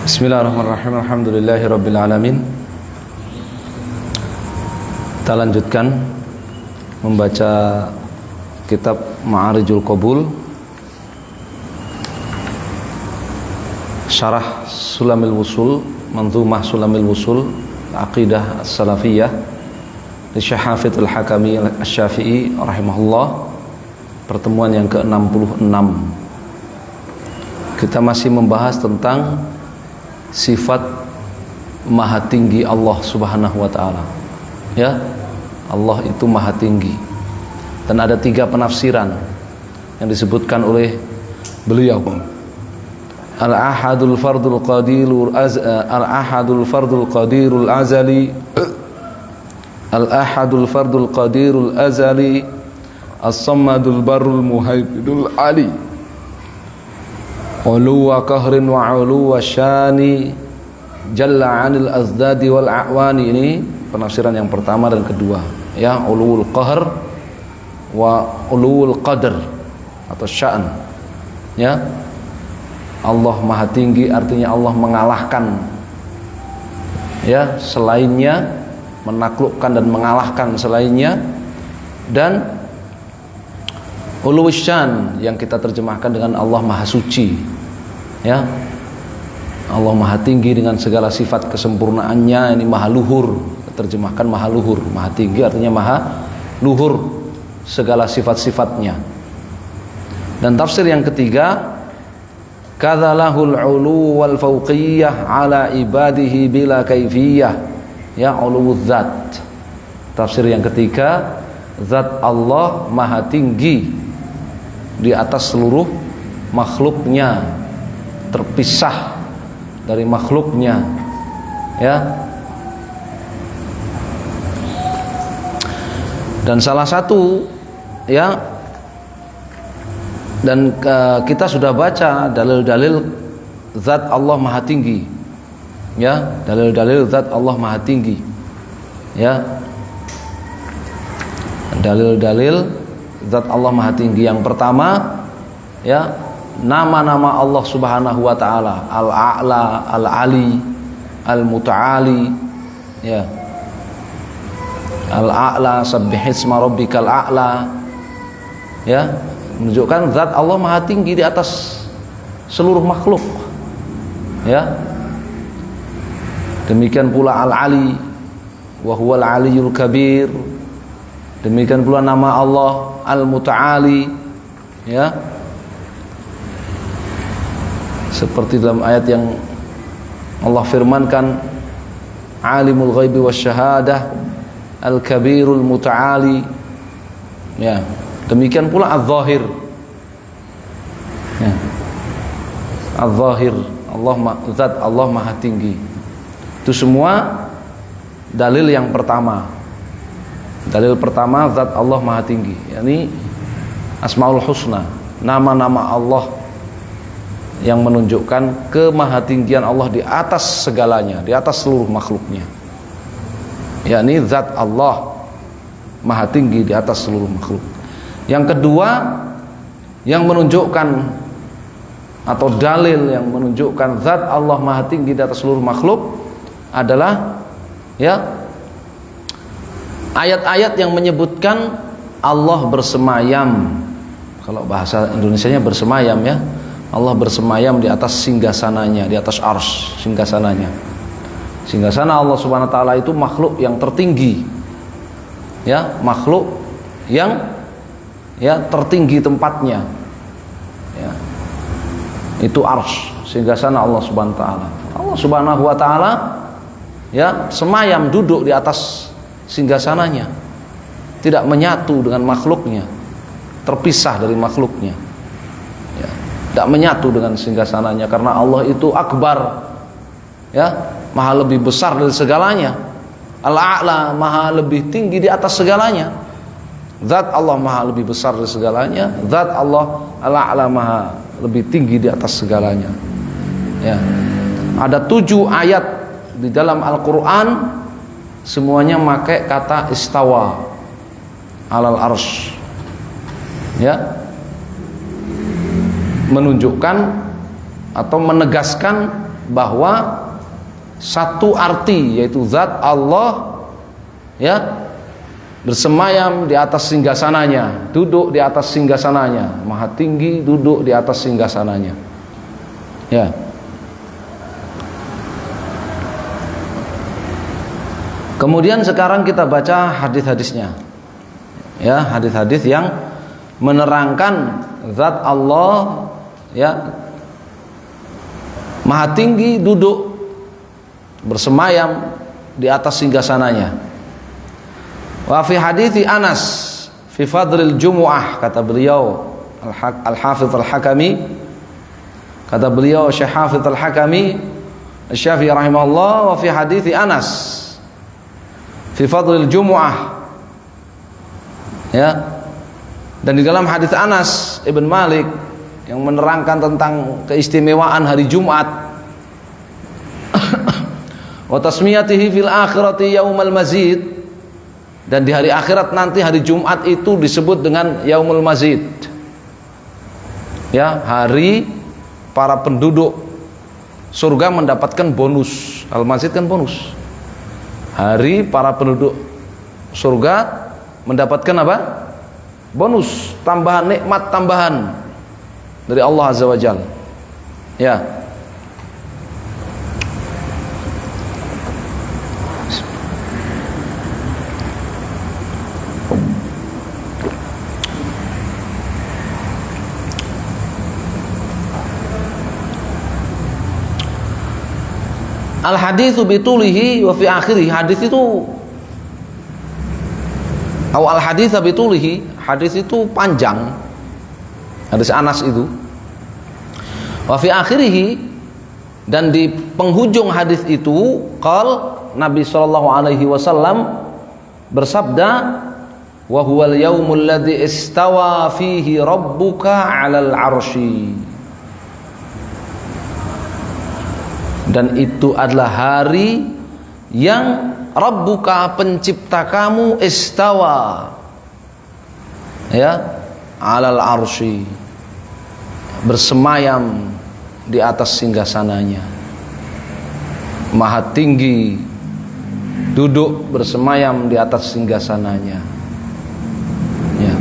Bismillahirrahmanirrahim. Alhamdulillahirabbil alamin. Kita lanjutkan membaca kitab Ma'arijul Qabul, Syarah Sulamil Wusul, Manzumah Sulamil Wusul, Aqidah As-Salafiyah di Syekh Hafidz Al-Hakami Asy-Syafi'i rahimahullah. Pertemuan yang ke-66. Kita masih membahas tentang sifat maha tinggi Allah Subhanahu wa ta'ala. Ya, Allah itu maha tinggi. Dan ada 3 penafsiran yang disebutkan oleh beliau. Al-ahadul fardul qadirul al-ahadul fardul qadirul azali, al-ahadul fardul qadirul azali, as-sammadul barrul muhaibidul ali, uluwa qahrin wa uluwa syani, jalla anil azdadi wal a'wani. Ini penafsiran yang pertama dan kedua, ya, uluwul qahr wa uluwul qadr atau sya'n. Ya, Allah maha tinggi artinya Allah mengalahkan, ya, selainnya, menaklukkan dan mengalahkan selainnya. Dan uluwus syan yang kita terjemahkan dengan Allah maha suci, ya, Allah maha tinggi dengan segala sifat kesempurnaannya. Ini maha luhur, terjemahkan maha luhur. Maha tinggi artinya maha luhur segala sifat-sifatnya. Dan tafsir yang ketiga, kadzalahul ulu wal fauqiyah ala ibadihi bila kaifiyah, ya, uluwuz zat. Tafsir yang ketiga, zat Allah maha tinggi di atas seluruh makhluknya, terpisah dari makhluknya, ya. Dan salah satu, ya, dan kita sudah baca dalil-dalil zat Allah maha tinggi, ya, dalil-dalil zat Allah maha tinggi, ya, dalil-dalil zat Allah maha tinggi. Yang pertama, ya, nama-nama Allah Subhanahu wa ta'ala, Al-A'la, Al-Ali, Al-Muta'ali, ya, Al-A'la, sabbihisma rabbikal a'la, ya, menunjukkan zat Allah maha tinggi di atas seluruh makhluk, ya. Demikian pula Al-Ali wa huwal aliyyul kabir. Demikian pula nama Allah Al-Muta'ali, ya, seperti dalam ayat yang Allah firmankan, Alimul ghaibi wasyahadah Al-Kabirul Muta'ali, ya. Demikian pula Al-Zahir, ya, Al-Zahir, zat Allah maha tinggi. Itu semua dalil yang pertama. Dalil pertama, zat Allah maha tinggi, yakni Asmaul Husna, nama-nama Allah yang menunjukkan kemahatinggian Allah di atas segalanya, di atas seluruh makhluknya. Yakni zat Allah maha tinggi di atas seluruh makhluk. Yang kedua, yang menunjukkan atau dalil yang menunjukkan zat Allah maha tinggi di atas seluruh makhluk adalah, ya, ayat-ayat yang menyebutkan Allah bersemayam. Kalau bahasa Indonesianya bersemayam, ya, Allah bersemayam di atas singgasananya, di atas arsy singgasananya. Singgasana Allah Subhanahu wa ta'ala itu makhluk yang tertinggi, ya, makhluk yang, ya, tertinggi tempatnya, ya, itu arsy singgasana Allah Subhanahu wa ta'ala. Allah Subhanahu wa ta'ala, ya, semayam, duduk di atas singgasananya, tidak menyatu dengan makhluknya, terpisah dari makhluknya, ya, tidak menyatu dengan singgasananya, karena Allah itu akbar, ya, maha lebih besar dari segalanya. Al-A'la, maha lebih tinggi di atas segalanya. Zat Allah maha lebih besar dari segalanya. Zat Allah Al-A'la maha lebih tinggi di atas segalanya, ya. Ada 7 ayat di dalam Al-Quran, semuanya pakai kata istawa alal arsy, ya, menunjukkan atau menegaskan bahwa satu arti, yaitu zat Allah ya bersemayam di atas singgasananya, duduk di atas singgasananya, maha tinggi duduk di atas singgasananya. Ya. Kemudian sekarang kita baca hadis-hadisnya. Ya, hadis-hadis yang menerangkan zat Allah ya maha tinggi duduk bersemayam di atas singgasananya. Wa fi hadithi Anas fi fadlil jumu'ah, kata beliau Al-Hafidz Al-Hakami, kata beliau Syekh Hafidz Al-Hakami Asy-Syafi'i rahimahullah, wa fi hadithi Anas fi fadlil jumu'ah ya, dan di dalam hadis Anas Ibn Malik yang menerangkan tentang keistimewaan hari Jumat wa tasmiyatihi fil akhirati yaumal mazid, dan di hari akhirat nanti hari Jumat itu disebut dengan yaumul mazid ya, hari para penduduk surga mendapatkan bonus. Al-mazid kan bonus. Hari para penduduk surga mendapatkan apa? Bonus, tambahan, nikmat tambahan dari Allah Azza wa Jalla. Ya. Al-haditsu bitulihi wa fi akhirih, hadis itu al-hadits bitulihi, hadis itu panjang, hadis Anas itu. Wa fi akhirih, dan di penghujung hadis itu qal, Nabi sallallahu alaihi wasallam bersabda, wa huwal yaumul ladzi istawa fihi rabbuka 'alal 'arsy, dan itu adalah hari yang Rabbuka, pencipta kamu, istawa ya 'alal 'arsy, bersemayam di atas singgasananya, maha tinggi duduk bersemayam di atas singgasananya ya.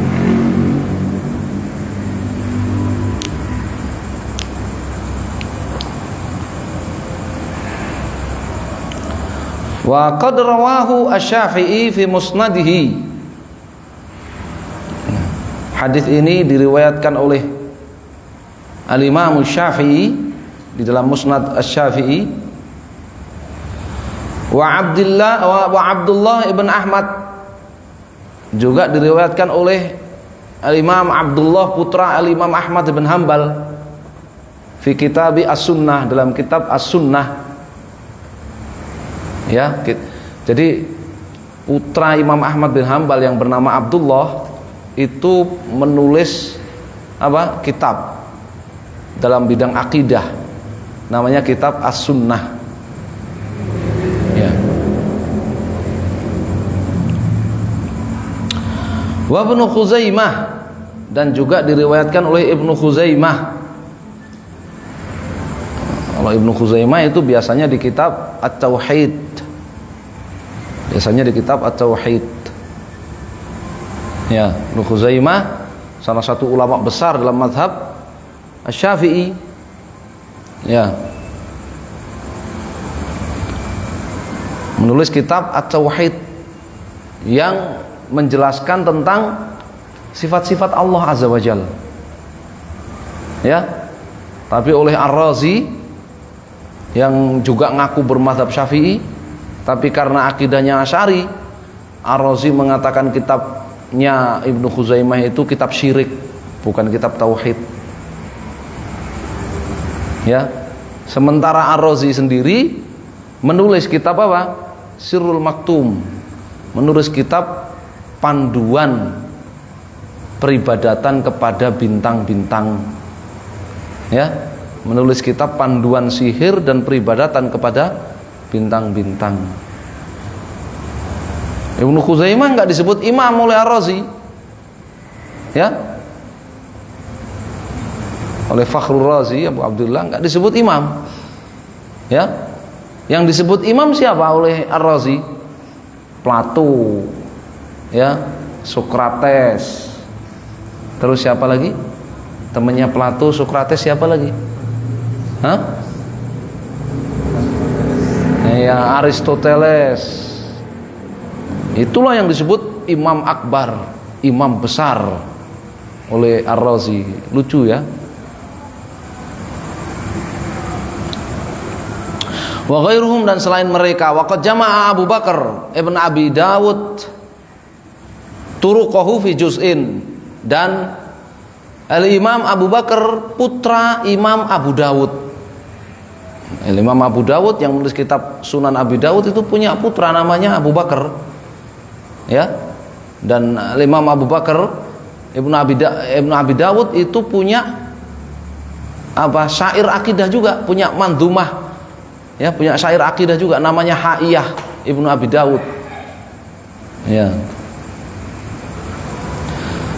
Wa qad rawahu Asy-Syafi'i fi musnadihi, hadis ini diriwayatkan oleh Al-Imam Syafi'i di dalam Musnad Asy-Syafi'i, wa Abdullah ibn Ahmad, juga diriwayatkan oleh Al-Imam Abdullah putra Al-Imam Ahmad ibn Hanbal fi kitabi As-Sunnah, dalam kitab As-Sunnah ya. Jadi putra Imam Ahmad bin Hanbal yang bernama Abdullah itu menulis apa? Kitab dalam bidang akidah, namanya kitab As-Sunnah ya. Wa Ibnu Khuzaimah, dan juga diriwayatkan oleh Ibnu Khuzaimah. Kalau Ibnu Khuzaimah itu biasanya di kitab At-Tauhid, biasanya di kitab At-Tauhid ya. Ibnu Khuzaimah salah satu ulama besar dalam mazhab Asy-Syafi'i ya, menulis kitab At-Tauhid yang menjelaskan tentang sifat-sifat Allah Azza wa Jalla ya. Tapi oleh Ar-Razi yang juga ngaku bermazhab Syafi'i, tapi karena akidahnya Asy'ari, Ar-Razi mengatakan kitabnya Ibnu Khuzaimah itu kitab syirik, bukan kitab tauhid ya. Sementara Ar-Razi sendiri menulis kitab apa? Sirrul Maktum, menulis kitab panduan peribadatan kepada bintang-bintang ya, menulis kitab panduan sihir dan peribadatan kepada bintang-bintang. Ibnu Khuzaimah enggak disebut imam oleh Ar-Razi ya, oleh Fakhrul Razi Abu Abdullah enggak disebut imam Ya. Yang disebut imam siapa oleh Ar-Razi? Plato, ya, Sokrates. Terus siapa lagi? Temannya Plato, Sokrates siapa lagi? Hah? Ya, Aristoteles. Itulah yang disebut imam akbar, imam besar oleh Ar-Razi. Lucu ya. Wa ghairuhum, dan selain mereka. Waqad jama'a Abu Bakar ibn Abi Dawud turuqahu fi juz'in, dan Al-Imam Abu Bakar putra Imam Abu Dawud. Imam Abu Dawud yang menulis kitab Sunan Abi Dawud itu punya putra namanya Abu Bakar. Ya. Dan Imam Abu Bakar Ibnu Abi Dawud itu punya syair akidah juga, punya mandumah. Ya, punya syair akidah juga namanya Haiyah Ibnu Abi Dawud. Ya.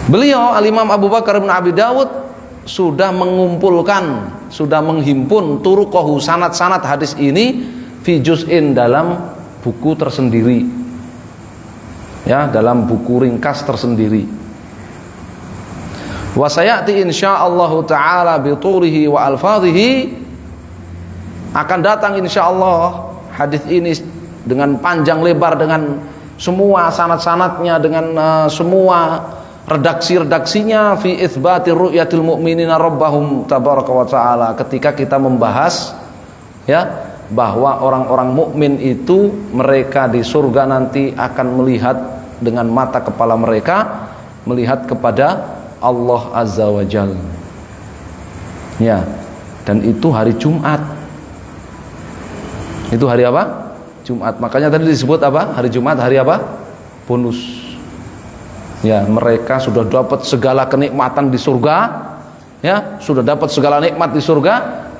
Beliau Al-Imam Abu Bakar Ibnu Abi Dawud sudah mengumpulkan, sudah menghimpun turuqahu, sanad-sanad hadis ini fi juz'in, dalam buku tersendiri. Ya, dalam buku ringkas tersendiri. Wa sayati insyaallah taala bi turihi wa alfadhihi, akan datang insyaallah hadis ini dengan panjang lebar, dengan semua sanad-sanadnya, dengan semua redaksi-redaksinya, fi itsbati ru'yatil mu'minina rabbahum tabaraka wa ta'ala, ketika kita membahas ya bahwa orang-orang mukmin itu mereka di surga nanti akan melihat dengan mata kepala mereka, melihat kepada Allah Azza wa Jalla. Ya, dan itu hari Jumat. Itu hari apa? Jumat. Makanya tadi disebut apa? Hari Jumat hari apa? Bonus. Ya, mereka sudah dapat segala kenikmatan di surga. Ya, sudah dapat segala nikmat di surga,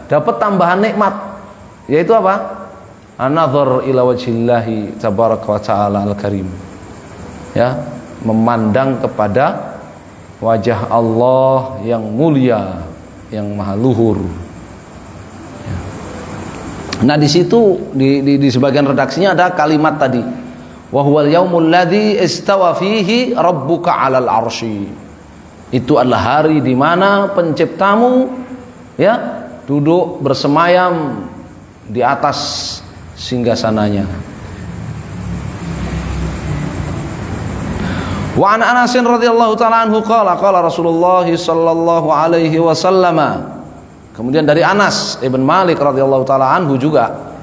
dapat tambahan nikmat, yaitu apa? An-nazar ila wajhillahi tabaraka wa ta'ala al-karim. Ya, memandang kepada wajah Allah yang mulia, yang maha luhur. Nah, di situ di sebagian redaksinya ada kalimat tadi, wa huwal yaumul ladzi istawa fihi rabbuka 'alal 'arsy. Itu adalah hari di mana penciptamu ya duduk bersemayam di atas singgasananya. Wa an Anas radhiyallahu ta'ala anhu qala Rasulullah sallallahu alaihi wasallam. Kemudian dari Anas ibn Malik radhiyallahu taala anhu juga,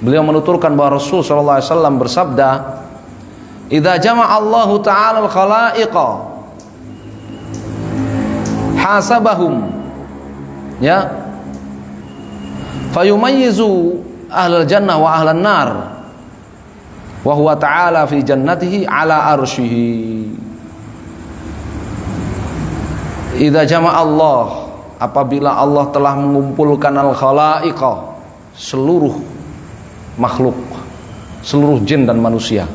beliau menuturkan bahwa Rasul sallallahu alaihi wasallam bersabda, "Idza jama'a Allahu ta'ala al-khalaiqa hasabahum ya fayumayyizu ahlal jannah wa ahlan nar wa huwa ta'ala fi jannatihi ala arsyihi." Idza jama'a Allah, apabila Allah telah mengumpulkan al-khalaiqa, seluruh makhluk, seluruh jin dan manusia,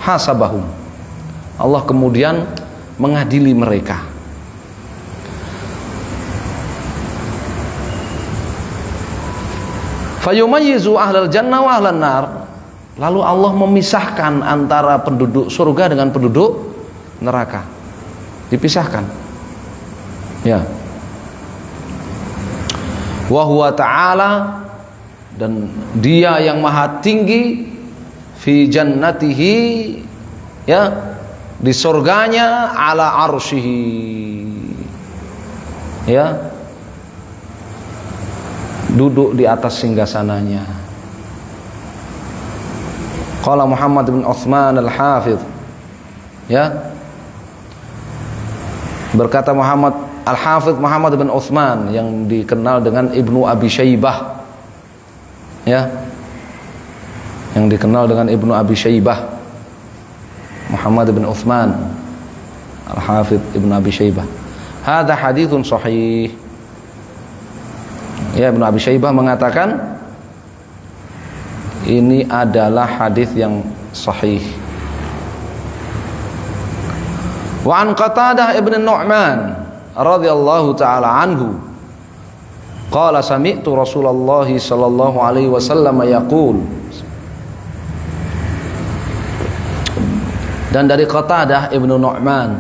hasabahum, Allah kemudian mengadili mereka. Fayumayyizu ahlal jannah wa ahlan nar, lalu Allah memisahkan antara penduduk surga dengan penduduk neraka, dipisahkan. Ya. Wa huwa ta'ala, dan dia yang maha tinggi, fi jannatihi, ya, di surganya, ala arsyihi, ya, duduk di atas singgasananya. Qala Muhammad bin Utsman al-Hafidh, ya, berkata Al-Hafidh Muhammad bin Utsman yang dikenal dengan Ibnu Abi Syaibah, ya, yang dikenal dengan Ibnu Abi Syaibah, Muhammad bin Utsman Al-Hafidh Ibnu Abi Syaibah, hadza haditsun sahih. Ya, Ibnu Abi Syaibah mengatakan ini adalah hadis yang sahih. Wa an Qatadah ibn Nu'man radhiyallahu ta'ala anhu Qala sami'tu Rasulullah sallallahu alaihi wasallam yaqul. Dan dari Qatadah Ibnu Nu'man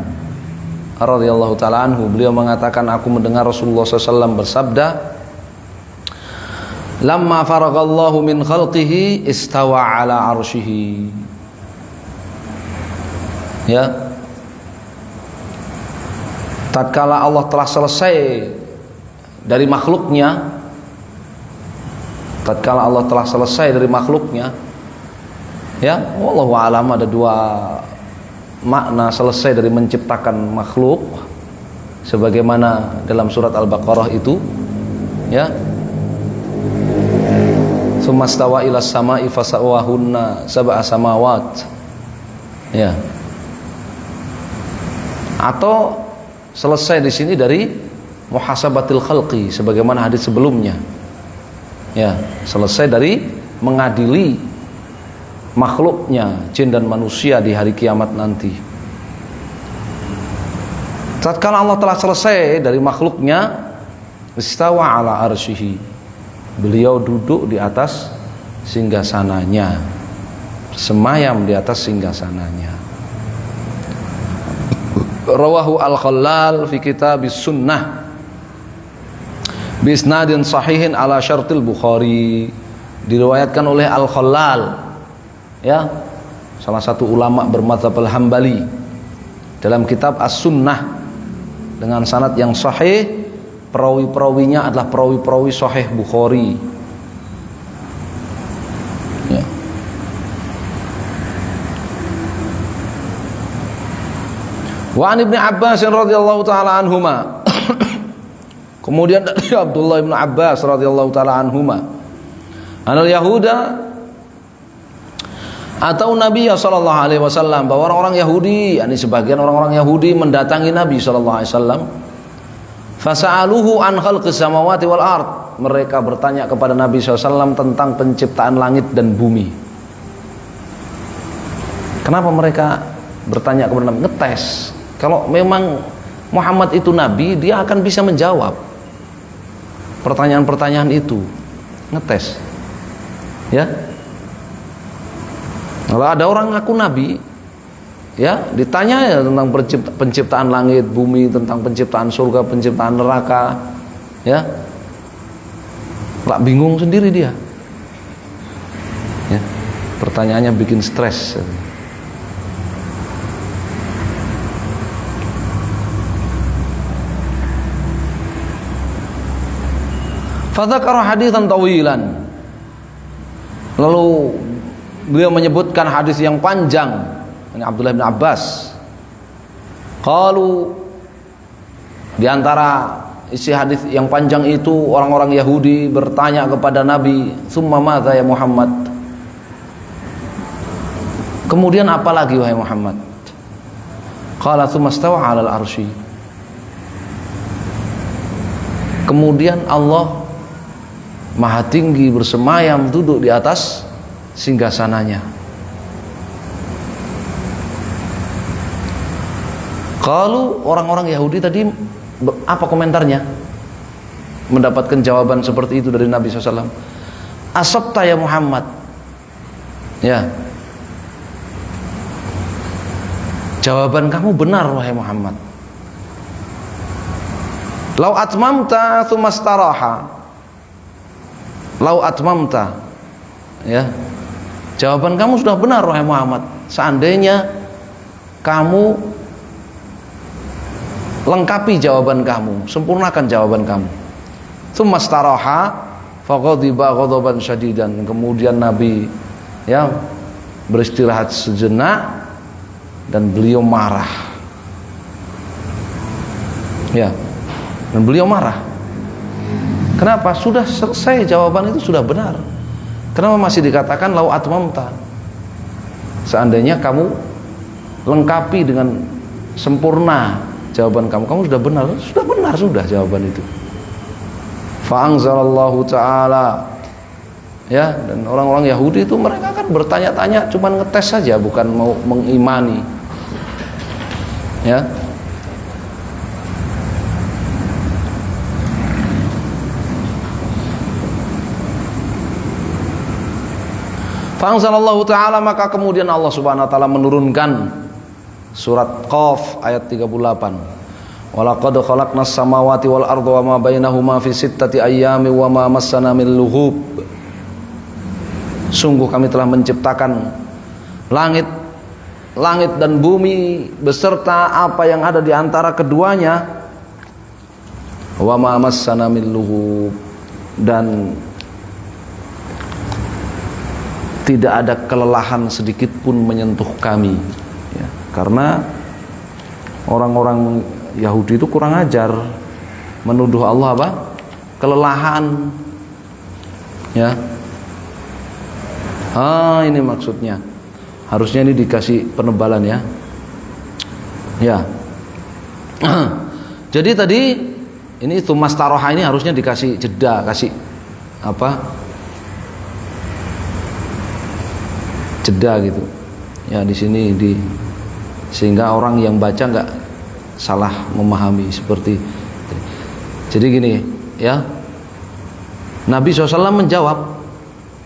radhiyallahu taala anhu, beliau mengatakan, aku mendengar Rasulullah SAW bersabda, lamma faragallahu min khalqihi istawa ala arsyihi. Ya, tatkala Allah telah selesai dari makhluknya, tatkala Allah telah selesai dari makhluknya, ya, wallahu a'lam, ada dua makna selesai dari menciptakan makhluk, sebagaimana dalam surat Al-Baqarah itu, ya, tsumma stawa ilas sama'i fasawahunna sab'a samawat, ya, atau selesai di sini dari muhasabatil khalqi, sebagaimana hadis sebelumnya, ya, selesai dari mengadili makhluknya, jin dan manusia di hari kiamat nanti. Tatkala Allah telah selesai dari makhluknya, istawa ala arsyihi, beliau duduk di atas singgasananya, semayam di atas singgasananya. Rawahu al-Khallal fi kitabis sunnah bi isnadin sahihin ala syartil Bukhari. Diriwayatkan oleh al-Khallal, ya, salah satu ulama bermadzhab al-Hambali, dalam kitab As-Sunnah dengan sanad yang sahih. Perawi-perawinya adalah perawi-perawi sahih Bukhari, ya. Wa an Ibnu Abbas radhiyallahu taala anhuma. Kemudian dari Abdullah bin Abbas radhiyallahu taala anhuma, anal yahuda atau Nabi sallallahu alaihi wasallam, bahwa orang-orang Yahudi, yakni sebagian orang-orang Yahudi mendatangi Nabi sallallahu alaihi wasallam, fasa'aluhu an khalqis samawati wal ard. Mereka bertanya kepada Nabi sallallahu alaihi wasallam tentang penciptaan langit dan bumi. Kenapa mereka bertanya kepada Nabi? Ngetes. Kalau memang Muhammad itu Nabi, dia akan bisa menjawab pertanyaan-pertanyaan itu. Ngetes, ya. Kalau ada orang ngaku Nabi, ya, ditanya ya tentang penciptaan langit, bumi, tentang penciptaan surga, penciptaan neraka, ya, lah bingung sendiri dia, ya, pertanyaannya bikin stres. Fadzakara haditsan tawilan, lalu beliau menyebutkan hadis yang panjang. Ini Abdullah bin Abbas. Qalu, di antara isi hadis yang panjang itu, orang-orang Yahudi bertanya kepada Nabi, "Tsumma madza ya Muhammad?" Kemudian apa lagi wahai Muhammad? Qala tsumma stawa 'alal arsy. Kemudian Allah Maha tinggi bersemayam duduk di atas singgasananya. Kalau orang-orang Yahudi tadi apa komentarnya? Mendapatkan jawaban seperti itu dari Nabi SAW. Asabta ya Muhammad. Ya, jawaban kamu benar wahai Muhammad. Lau atmamta tsumastaraha. Lau atmamta, ya, jawaban kamu sudah benar wahai Muhammad. Seandainya kamu lengkapi jawaban kamu, sempurnakan jawaban kamu. Tsumastaraha faghadiba ghadaban syadidan. Kemudian Nabi, ya, beristirahat sejenak dan beliau marah. Ya, dan beliau marah. Kenapa? Sudah selesai, jawaban itu sudah benar. Kenapa masih dikatakan lau atmamta? Seandainya kamu lengkapi dengan sempurna jawaban kamu sudah benar. Sudah benar sudah jawaban itu. Fa anzalallahu ta'ala, ya, dan orang-orang Yahudi itu mereka kan bertanya-tanya, cuman ngetes saja, bukan mau mengimani, ya. Fa'anzalallahu ta'ala, maka kemudian Allah Subhanahu wa taala menurunkan surat Qaf ayat 38. Walaqad khalaqnas samawati wal arda wama bainahuma fi sittati ayyamin wama massana min lughub. Sungguh kami telah menciptakan langit dan bumi beserta apa yang ada di antara keduanya. Wama massana min lughub, dan tidak ada kelelahan sedikit pun menyentuh kami, ya, karena orang-orang Yahudi itu kurang ajar, menuduh Allah apa? Kelelahan, ya. Ini maksudnya. Harusnya ini dikasih penebalan, ya. Ya. Jadi tadi ini tumas taroha ini harusnya dikasih jeda, kasih apa? Jeda gitu. Ya, di sini sehingga orang yang baca nggak salah memahami seperti. Jadi gini, ya. Nabi SAW menjawab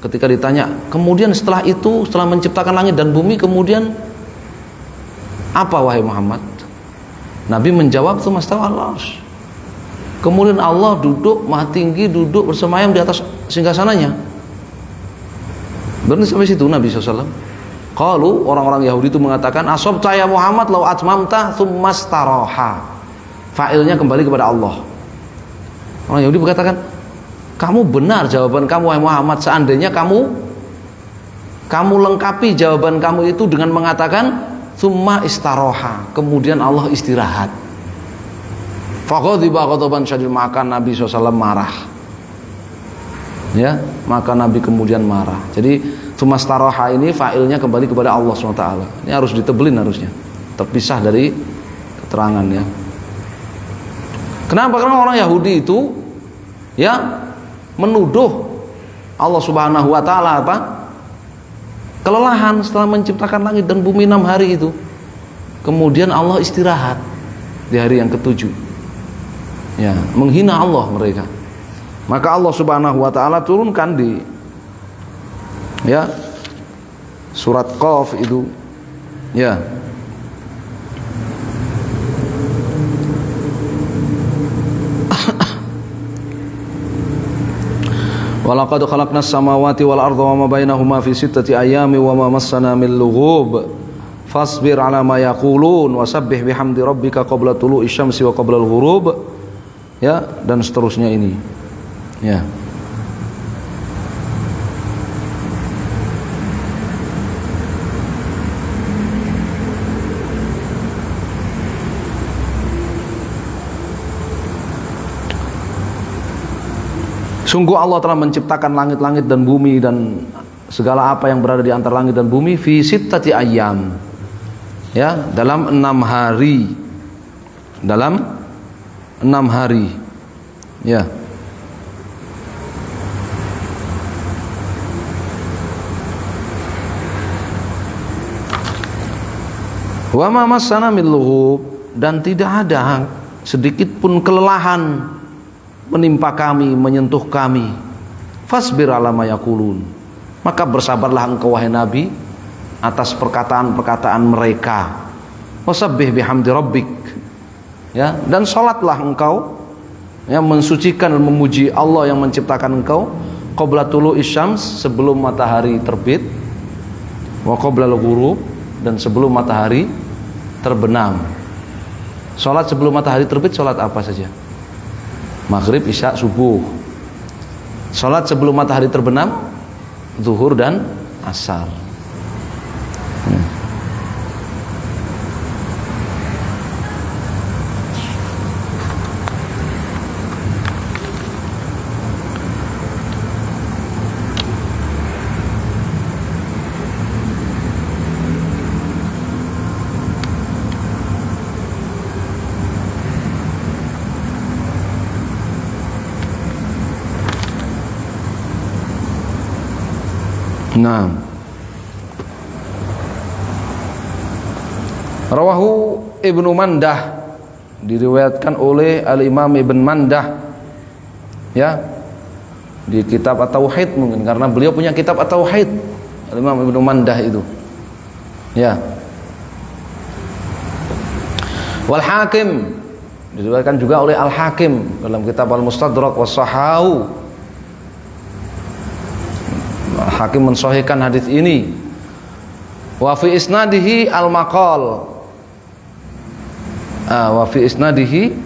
ketika ditanya, kemudian setelah itu, setelah menciptakan langit dan bumi, kemudian apa wahai Muhammad? Nabi menjawab, tsumastawa 'alal 'arsy. Kemudian Allah duduk maha tinggi, duduk bersemayam di atas singgasananya. Berarti sampai situ Nabi SAW. Qalu, orang-orang Yahudi itu mengatakan, asabta ya Muhammad law atmamta tsummastaroha. Fa'ilnya kembali kepada Allah. Orang Yahudi berkatakan, kamu benar jawaban kamu wahai Muhammad, seandainya kamu lengkapi jawaban kamu itu dengan mengatakan tsumma istaroha, kemudian Allah istirahat. Faqadiba ghadaban syadid, maka Nabi SAW marah. Ya, maka Nabi kemudian marah. Jadi tsummastaroha ini fa'ilnya kembali kepada Allah SWT. Ini harus ditebelin, harusnya terpisah dari keterangan, ya. Kenapa? Karena orang Yahudi itu, ya, menuduh Allah Subhanahu wa taala apa? Kelelahan setelah menciptakan langit dan bumi 6 hari itu. Kemudian Allah istirahat di hari yang ketujuh. Ya, menghina Allah mereka. Maka Allah Subhanahu wa taala turunkan di, ya, surat Qaf itu, ya. Walaqad khalaqnas samawati wal arda wama bainahuma fi sittati ayyamin wama massana min lughub. Fasbir ala ma yaqulun wasabbih bihamdi rabbika qabla tulu'i syamsi wa qabla al-ghurub. Ya, dan seterusnya ini. Ya. Sungguh Allah telah menciptakan langit-langit dan bumi dan segala apa yang berada di antara langit dan bumi fi sittati ayyam. Ya, dalam 6 hari. Dalam 6 hari. Ya. Wa ma massana min lughub, dan tidak ada sedikit pun kelelahan menimpa kami, menyentuh kami. Fasbir ala ma yaqulun, maka bersabarlah engkau wahai Nabi atas perkataan-perkataan mereka. Wasabbih bihamdi rabbik, ya, dan salatlah engkau, ya, mensucikan dan memuji Allah yang menciptakan engkau qabla tulu'i syams, sebelum matahari terbit, wa qabla al-ghurub, dan sebelum matahari terbenam. Salat sebelum matahari terbit, salat apa saja? Maghrib, isya, subuh. Salat sebelum matahari terbenam, zuhur dan asar. Nah, rawahu Ibnu Mandah, diriwayatkan oleh Al-Imam Ibn Mandah, ya, di kitab At-Tauhid, mungkin karena beliau punya kitab At-Tauhid, Imam Ibnu Mandah itu. Ya. Wal Hakim, diriwayatkan juga oleh Al Hakim dalam kitab Al Mustadrak wa Sahahu. Al Hakim mensahihkan hadis ini. Wa fi isnadihi al maqal. Wa fi isnadihi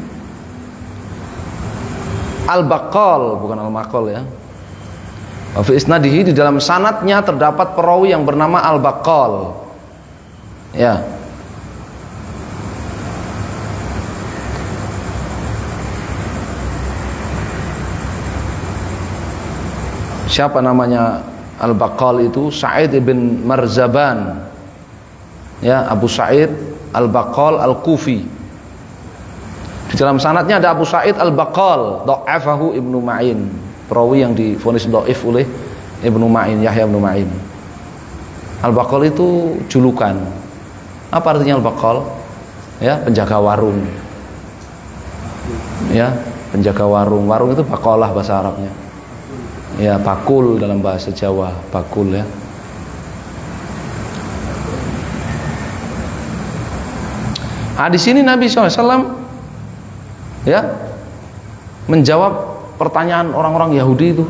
al baqal, bukan al maqal ya. Wa fi isnadihi, di dalam sanadnya terdapat perawi yang bernama al baqal. Ya. Siapa namanya Al-Baqal itu? Sa'id ibn Marzaban. Ya, Abu Sa'id Al-Baqal Al-Kufi. Di dalam sanadnya ada Abu Sa'id Al-Baqal, dha'afahu Ibnu Ma'in, perawi yang divonis dhaif oleh Ibnu Ma'in, Yahya Ibnu Ma'in. Al-Baqal itu julukan. Apa artinya Al-Baqal? Ya, penjaga warung. Ya, penjaga warung. Warung itu baqalah bahasa Arabnya. Ya, bakul dalam bahasa Jawa, bakul ya. Di sini Nabi SAW ya menjawab pertanyaan orang-orang Yahudi itu.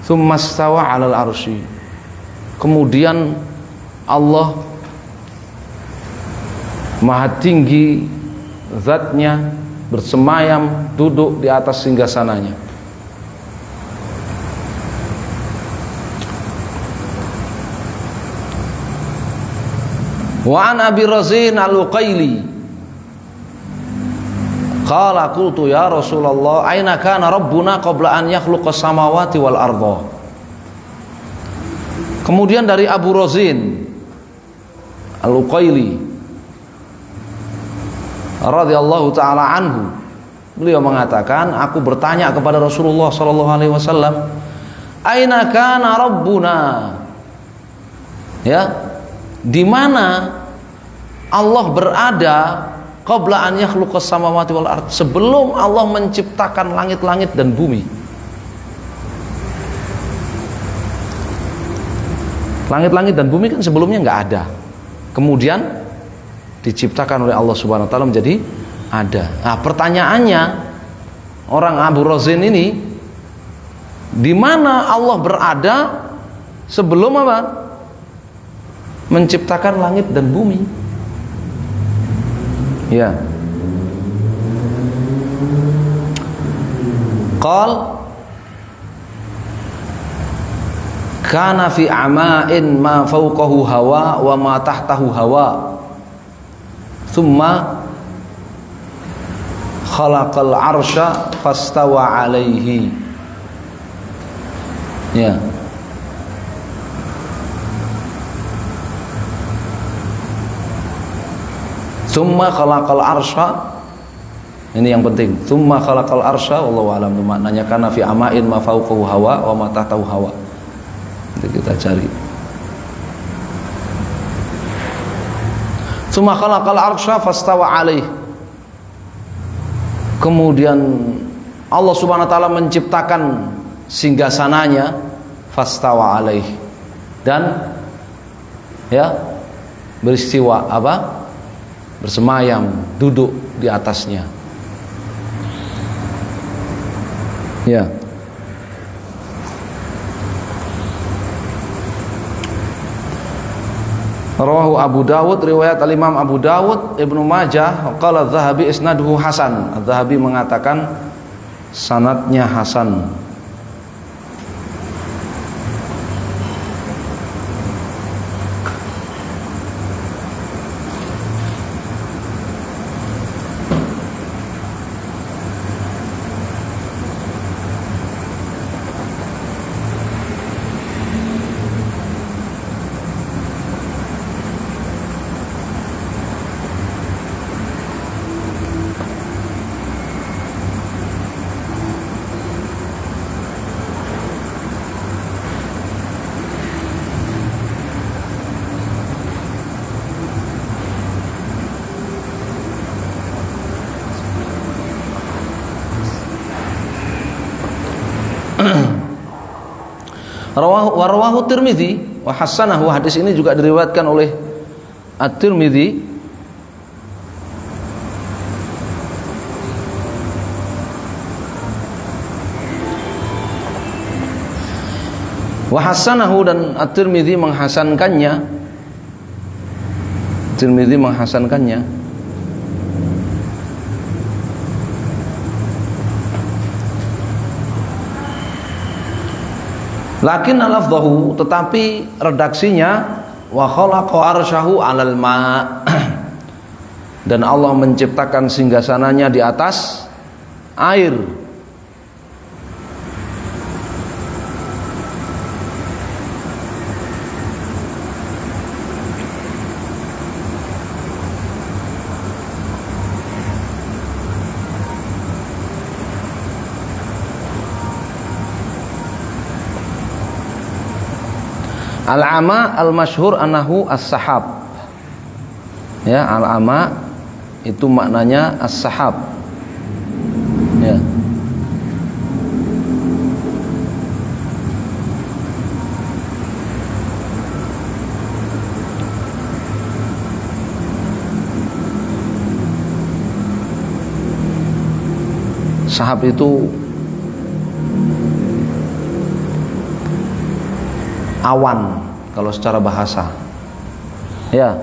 Tsummastawa 'alal arsy. Kemudian Allah Maha tinggi zatnya, bersemayam duduk di atas singgasananya. Wa an Abi Razin al-Uqaili qala qultu ya Rasulullah aina kana rabbuna qabla an yakhluqa samawati wal arda. Kemudian dari Abu Razin al-Uqaili radhiyallahu taala anhu, beliau mengatakan, aku bertanya kepada Rasulullah sallallahu alaihi wasallam, aina kana rabbuna, ya, di mana Allah berada qabla an yakhluqas samawati wal ard, sebelum Allah menciptakan langit-langit dan bumi. Langit-langit dan bumi kan sebelumnya nggak ada, kemudian diciptakan oleh Allah Subhanahu wa taala menjadi ada. Nah, pertanyaannya orang Abu Razin ini, di mana Allah berada sebelum apa? Menciptakan langit dan bumi. Ya. Qal kana fi ama'in ma fawqahu hawa wa ma tahtahu hawa. Thumma khalaqal arsya fastawa alaihi. Ya. Tsumma khalaqal arsya, ini yang penting. Tsumma khalaqal arsya, wallahu a'lam, maknanya kana fi ama'in ma fawqahu hawa wa ma tahtahu hawa. Nanti kita cari. Tsumma khalaqal arsya fastawa alaih. Kemudian Allah Subhanahu wa taala menciptakan singgasananya, fastawa alaih, dan ya beristiwa apa? Bersemayam, duduk di atasnya. Ya. Rawahu Abu Dawud, riwayat al-Imam Abu Dawud, Ibnu Majah, qala Adz-Dzahabi isnaduhu hasan. Adz-Dzahabi mengatakan sanadnya hasan. Rawahu Tirmidzi, wa hasanahu, hadis ini juga diriwayatkan oleh At-Tirmidzi wa hasanahu, dan At-Tirmidzi menghasankannya. Tirmidzi menghasankannya. Lakin lafdhahu, tetapi redaksinya wa khalaqa arsyahu 'alal ma' dan Allah menciptakan singgasananya di atas air. Al-ama al-masyhur annahu as-sahab. Ya, al-ama itu maknanya as-sahab. Ya. Sahab itu awan kalau secara bahasa. Ya.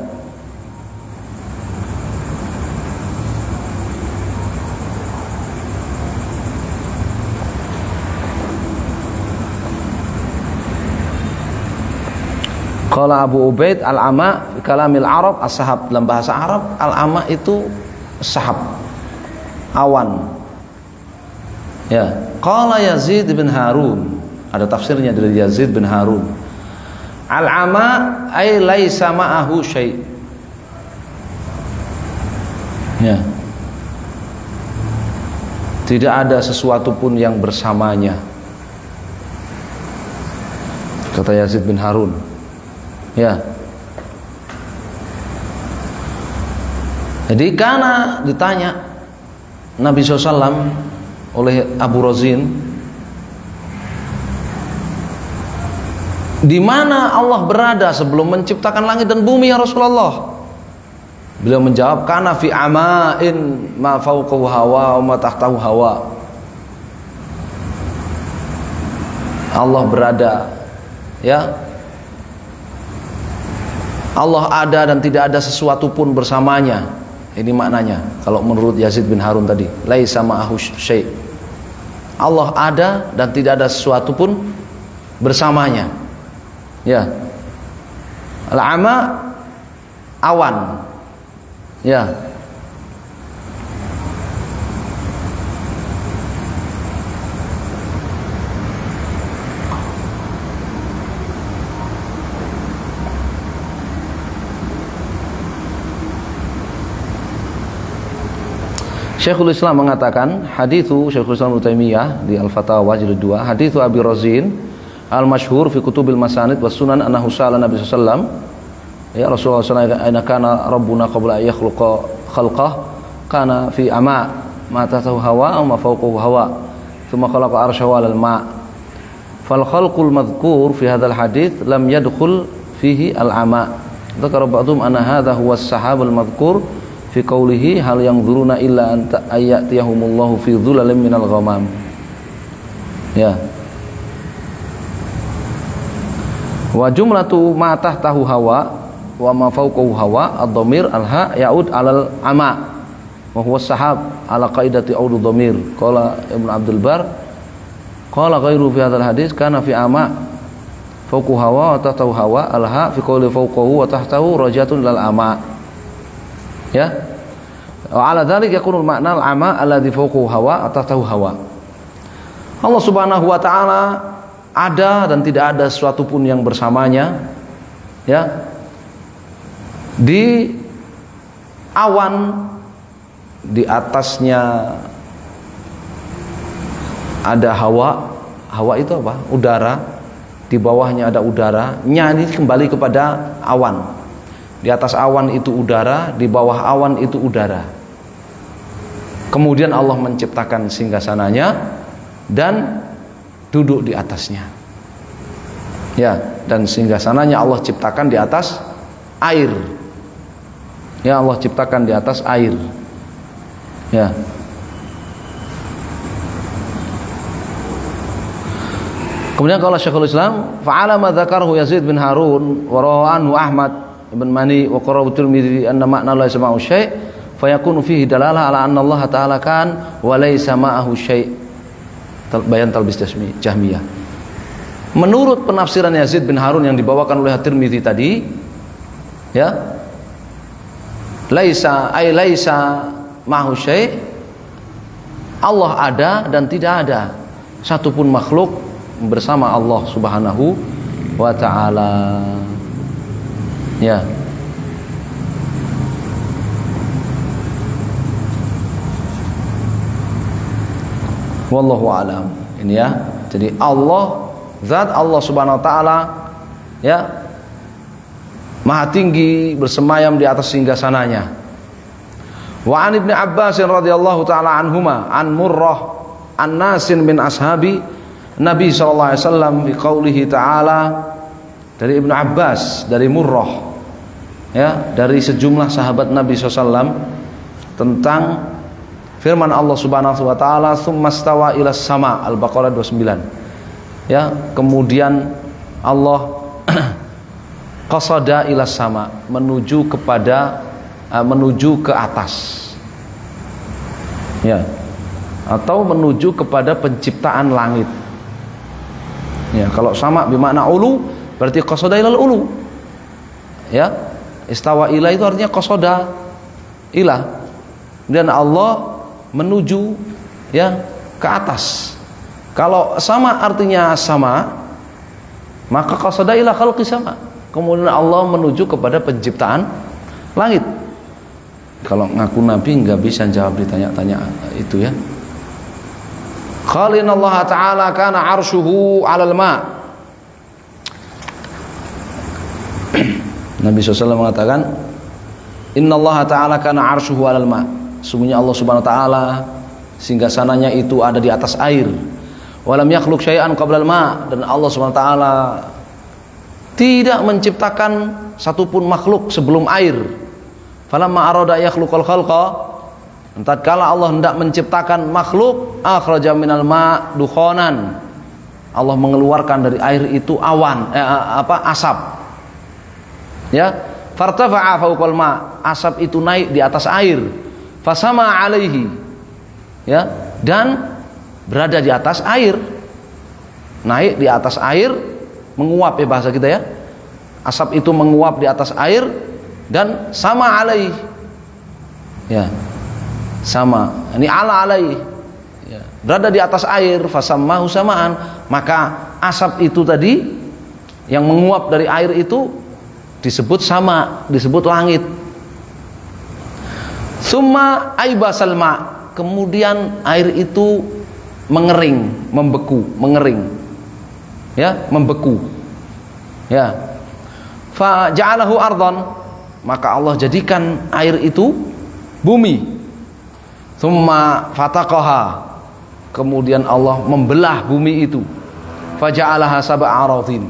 Qala Abu Ubaid al-ama fi kalamil Arab as-sahab, dalam bahasa Arab al-ama itu sahab, awan. Ya. Qala Yazid bin Harun, ada tafsirnya dari Yazid bin Harun. Al-ama ay laisa ma'ahu syai'. Ya. Tidak ada sesuatu pun yang bersamanya, kata Yazid bin Harun. Ya. Jadi karena ditanya Nabi SAW oleh Abu Razin, di mana Allah berada sebelum menciptakan langit dan bumi ya Rasulullah? Beliau menjawab, kana fi ama'in ma fawqahu hawa wa ma tahtahu hawa. Allah berada, ya. Allah ada dan tidak ada sesuatu pun bersamanya. Ini maknanya kalau menurut Yazid bin Harun tadi, laisa ma'ahu syai'. Allah ada dan tidak ada sesuatu pun bersamanya. Ya. Al-ama awan. Ya. Syekhul Islam mengatakan, hadithu Syekhul Islam Ibnu Taimiyah di Al-Fatawa jilid 2, hadithu Abi Razin al-masyhur fi kutubil masanid was sunan annahu sa'ala Nabi sallallahu alaihi wasallam, ya Rasulullah sallallahu alaihi wasallam, kana rabbuna qabla an yakhluqa khalqah kana fi ama ma tahtahu hawa aw ma fawqahu hawa thumma khalaqa arsyahu 'alal ma' fal khalqul madhkur fi hadzal hadits lam yadkhul fihi al-ama. Dzakara ba'dhum anna hadza huwa as-sahabul madhkur fi qawlihi hal yanzuruna illa an ayatiyahumullahu fi dhulalin minal ghamam. Ya. Wa jumlatu ma tahtahu hawa wa ma fawqahu hawa ad-dhamir al-ha ya'ud 'alal ama wa huwa as-sahab ala qaidati audu dhamir. Qala Ibnu Abdul Bar qala ghairu fi hadzal hadis kana fi ama fawqahu hawa wa tahtahu hawa al-ha fi qawli fawqahu wa tahtahu rajatun lil ama. Ya. Wa 'ala dzalik yakunu al-ma'na al-ama alladhi fawqahu hawa wa tahtahu hawa. Allah Subhanahu wa taala ada dan tidak ada sesuatu pun yang bersamanya, ya. Di awan, di atasnya ada hawa. Hawa itu apa? Udara. Di bawahnya ada udara. Nya ini kembali kepada awan. Di atas awan itu udara, di bawah awan itu udara. Kemudian Allah menciptakan singgasananya dan duduk di atasnya. Ya, dan singgasananya Allah ciptakan di atas air. Ya, Allah ciptakan di atas air. Ya. Kemudian kalau Syekhul Islam, fa'ala ma dzakarahu Yazid bin Harun wa rawahu anhu Ahmad ibn Mani wa qarahu Tirmidzi anna ma'na la yasma'u syai' fa yakunu fihi dalalah ala anna Allah ta'ala kan wa laysa ma'ahu syai'. Bayan talbis Jahmiyah. Menurut penafsiran Yazid bin Harun yang dibawakan oleh Tirmidzi tadi, ya, laisa ma'ahu syai', Allah ada dan tidak ada satupun makhluk bersama Allah Subhanahu wa ta'ala. Ya. Wallahu a'lam. Ini ya. Jadi Allah, zat Allah Subhanahu wa ta'ala, ya, Maha tinggi, bersemayam di atas singgasananya. Wa an Ibnu Abbas radhiyallahu ta'ala anhuma an Murrah an Nasin min ashabi Nabi sallallahu alaihi wasallam fi qaulihi ta'ala, dari Ibnu Abbas, dari Murrah, ya, dari sejumlah sahabat Nabi SAW tentang firman Allah Subhanahu wa taala, tsummastawa ilas sama, Al-Baqarah 29. Ya, kemudian Allah qasada ilas sama, menuju ke atas. Ya. Atau menuju kepada penciptaan langit. Ya, kalau sama bermakna ulu, berarti qasada ilal ulu. Ya, istawa ila itu artinya qasada ila. Dan Allah menuju, ya, ke atas. Kalau sama artinya sama, maka qasada ila khalqi sama. Kemudian Allah menuju kepada penciptaan langit. Kalau ngaku nabi nggak bisa jawab ditanya-tanya itu, ya. Khalina Allah Ta'ala kana arshuhu 'alal ma'. Nabi SAW mengatakan, Inna Allah Ta'ala kana arshuhu 'alal ma'. Sungguhnya Allah Subhanahu wa taala singgasananya itu ada di atas air. Walam yakhluq syai'an qablal ma', dan Allah Subhanahu wa taala tidak menciptakan satupun makhluk sebelum air. Falamma arada yakhluqal khalqa, tatkala Allah hendak menciptakan makhluk, akhraja minal ma' dukhanan, Allah mengeluarkan dari air itu awan, asap. Ya, fartafa'a fawqal ma', asap itu naik di atas air. Fasama alaihi, ya, dan berada di atas air. Naik di atas air, menguap, ya bahasa kita, ya. Asap itu menguap di atas air dan sama alaihi. Ya. Sama, ini ala alaihi, ya, berada di atas air, fasammahu samaan, maka asap itu tadi yang menguap dari air itu disebut sama, disebut langit. Summa aibasal ma', kemudian air itu mengering, membeku, mengering, ya, membeku, ya. Fa ja'alahu ardhan, maka Allah jadikan air itu bumi. Tsumma fataqaha, kemudian Allah membelah bumi itu. Faja'alaha sab'a aradhin,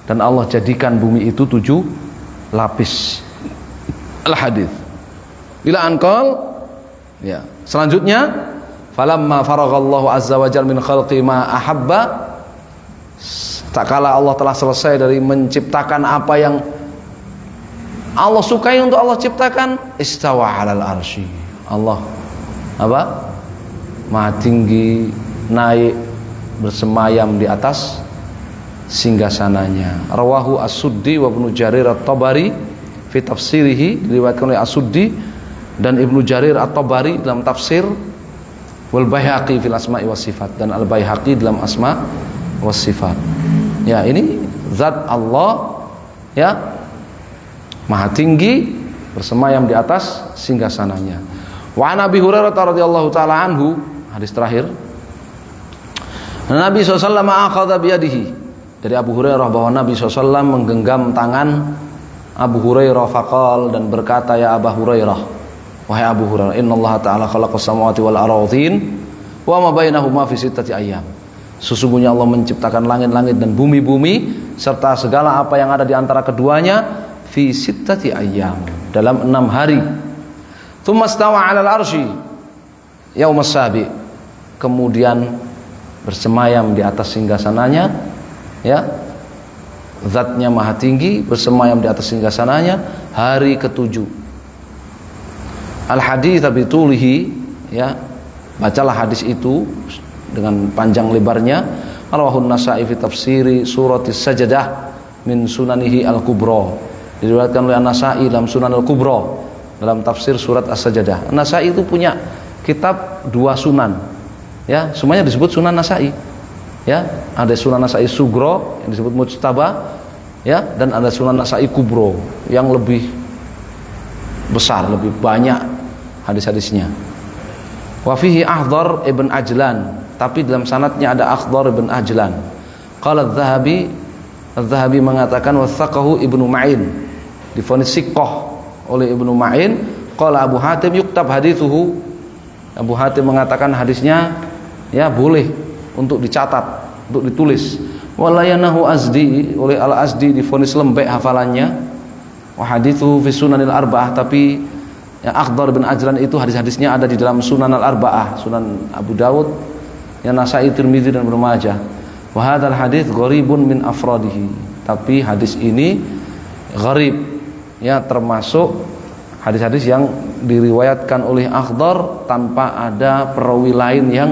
dan Allah jadikan bumi itu 7 lapis. Al-hadits. Ila anqal, ya. Selanjutnya, falamma faraghallahu azza wa jalla min khalqi ma ahabba, tak kala Allah telah selesai dari menciptakan apa yang Allah sukai untuk Allah ciptakan, istawa 'alal arsy. Allah apa? Maha tinggi, naik, bersemayam di atas singgasananya. Rawahu As-Suddi wa Ibnu Jarir At-Tabari fi tafsirihi, diriwayatkan oleh As-Suddi dan Ibnu Jarir At-Tabari dalam tafsir, wal Baihaqi fil Asma'i was Sifat, dan Al-Baihaqi dalam Asma' was Sifat. Ya, ini zat Allah, ya, Maha tinggi, bersemayam di atas singgasananya. Wa an Abi Hurairah radhiyallahu taala anhu, hadis terakhir, Nabi SAW akhadha biyadihi, dari Abu Hurairah bahwa Nabi SAW menggenggam tangan Abu Hurairah faqal, dan berkata, ya Abu Hurairah, wahai Abu Hurairah, innallaha ta'ala khalaqas samawati wal ardhin wa ma bainahuma fi sittati ayyam. Sesungguhnya Allah menciptakan langit-langit dan bumi-bumi serta segala apa yang ada di antara keduanya fi sittati ayyam, dalam 6 hari. Tsumma stawa 'alal arsy yaumas sabi, kemudian bersemayam di atas singgasananya, ya, zatnya maha tinggi, bersemayam di atas singgasananya hari ke-7. Al hadits bitulihi, ya, bacalah hadis itu dengan panjang lebarnya. Rawahun Nasa'i fi tafsiri suratis Sajdah min sunanihi al-kubra, diriwayatkan oleh An-Nasa'i dalam Sunan al-Kubra, dalam tafsir surat As-Sajdah. An-Nasa'i itu punya kitab 2 sunan, ya, semuanya disebut Sunan Nasa'i, ya. Ada Sunan Nasa'i Sugro yang disebut Mujtaba, ya, dan ada Sunan Nasa'i Kubro yang lebih besar, lebih banyak hadis-hadisnya. Wa fihi Akhdar ibn Ajlan, tapi dalam sanadnya ada Akhdar ibn Ajlan. Qala Az-Zahabi mengatakan wathaqahu Ibnu Ma'in, divonis siqah oleh Ibnu Ma'in. Qala Abu Hatim yuktab hadithuhu, Abu Hatim mengatakan hadisnya, ya, boleh untuk dicatat, untuk ditulis. Walayanahu Azdi, oleh Al-Azdi divonis lembek hafalannya. Wa hadithu fi Sunanil Arba'ah, tapi ya, Akhdar bin Ajlan itu hadis-hadisnya ada di dalam Sunan Al-Arba'ah, Sunan Abu Dawud, ya, Nasa'i, Tirmidzi dan Ibnu Majah. Wa hadzal hadits gharibun min afradihi, tapi hadis ini gharib, ya, termasuk hadis-hadis yang diriwayatkan oleh Akhdar tanpa ada perawi lain yang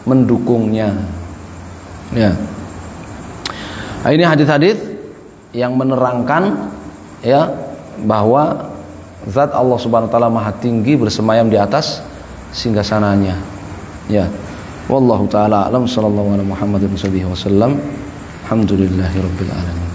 mendukungnya, ya. Nah, ini hadis-hadis yang menerangkan, ya, bahwa zat Allah Subhanahu wa taala maha tinggi bersemayam di atas singgasananya, ya. Wallahu taala alam, sallallahu alaihi Muhammadin wasallam. Alhamdulillahirabbil alamin.